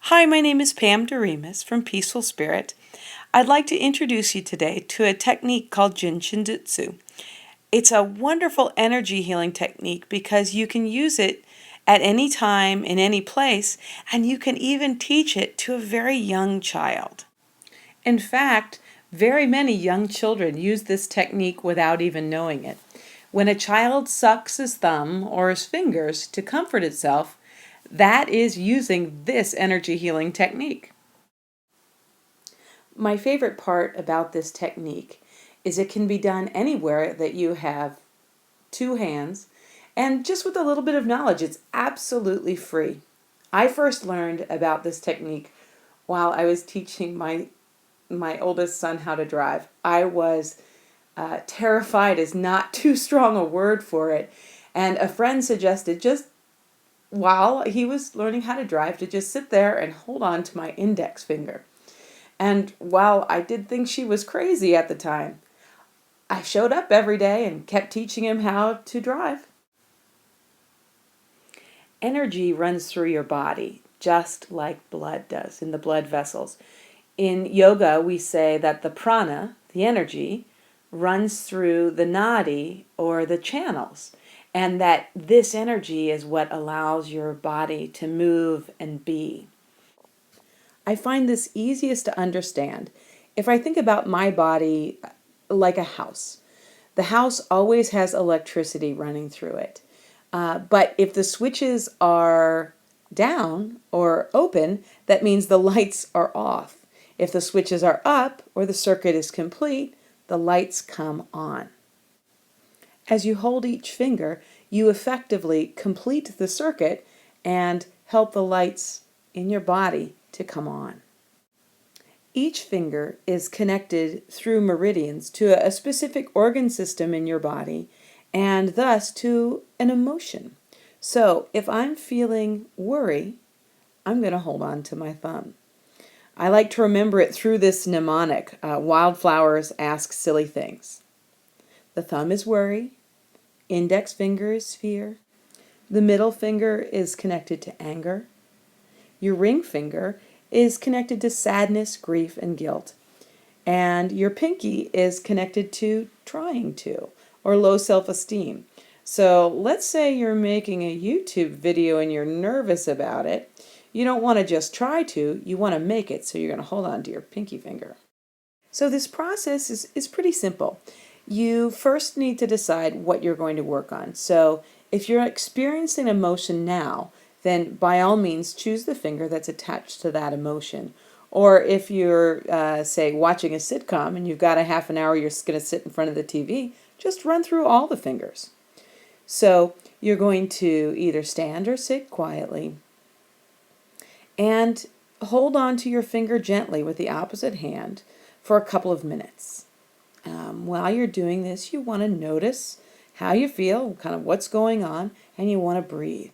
Hi, my name is Pam Doremus from Peaceful Spirit. I'd like to introduce you today to a technique called Jin Shin Jyutsu. It's a wonderful energy healing technique because you can use it at any time, in any place, and you can even teach it to a very young child. In fact, very many young children use this technique without even knowing it. When a child sucks his thumb or his fingers to comfort itself, that is using this energy healing technique. My favorite part about this technique is it can be done anywhere that you have two hands, and just with a little bit of knowledge, it's absolutely free. I first learned about this technique while I was teaching my oldest son how to drive. I was terrified is not too strong a word for it, and a friend suggested just while he was learning how to drive to just sit there and hold on to my index finger. And while I did think she was crazy at the time, I showed up every day and kept teaching him how to drive. Energy runs through your body just like blood does in the blood vessels. In yoga, we say that the prana, the energy, runs through the nadi or the channels, and that this energy is what allows your body to move and be. I find this easiest to understand if I think about my body like a house. The house always has electricity running through it. But if the switches are down or open, that means the lights are off. If the switches are up or the circuit is complete, the lights come on. As you hold each finger, you effectively complete the circuit and help the lights in your body to come on. Each finger is connected through meridians to a specific organ system in your body and thus to an emotion. So if I'm feeling worry, I'm going to hold on to my thumb. I like to remember it through this mnemonic, wildflowers ask silly things. The thumb is worry, index finger is fear, the middle finger is connected to anger, your ring finger is connected to sadness, grief, and guilt, and your pinky is connected to trying to, or low self-esteem. So let's say you're making a YouTube video and you're nervous about it. You don't want to just try to, you want to make it, so you're going to hold on to your pinky finger. So this process is pretty simple. You first need to decide what you're going to work on. So if you're experiencing emotion now, then by all means choose the finger that's attached to that emotion. Or if you're, say, watching a sitcom and you've got a half an hour you're going to sit in front of the TV, just run through all the fingers. So you're going to either stand or sit quietly and hold on to your finger gently with the opposite hand for a couple of minutes. While you're doing this, you want to notice how you feel, kind of what's going on, and you want to breathe.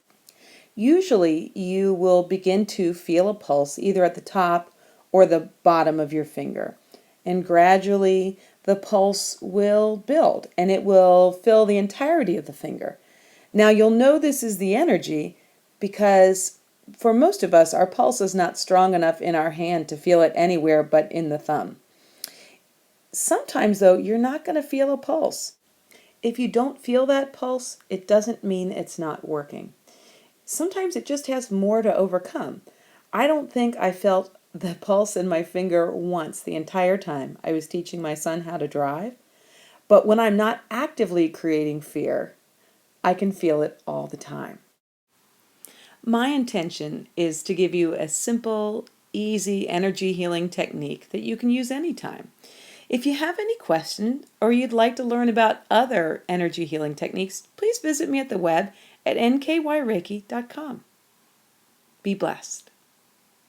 Usually you will begin to feel a pulse either at the top or the bottom of your finger. And gradually the pulse will build and it will fill the entirety of the finger. Now you'll know this is the energy because for most of us our pulse is not strong enough in our hand to feel it anywhere but in the thumb. Sometimes though you're not going to feel a pulse. If you don't feel that pulse, it doesn't mean it's not working. Sometimes it just has more to overcome. I don't think I felt the pulse in my finger once the entire time I was teaching my son how to drive. But when I'm not actively creating fear, I can feel it all the time. My intention is to give you a simple, easy energy healing technique that you can use anytime. If you have any questions or you'd like to learn about other energy healing techniques, please visit me at the web at nkyrreiki.com. Be blessed.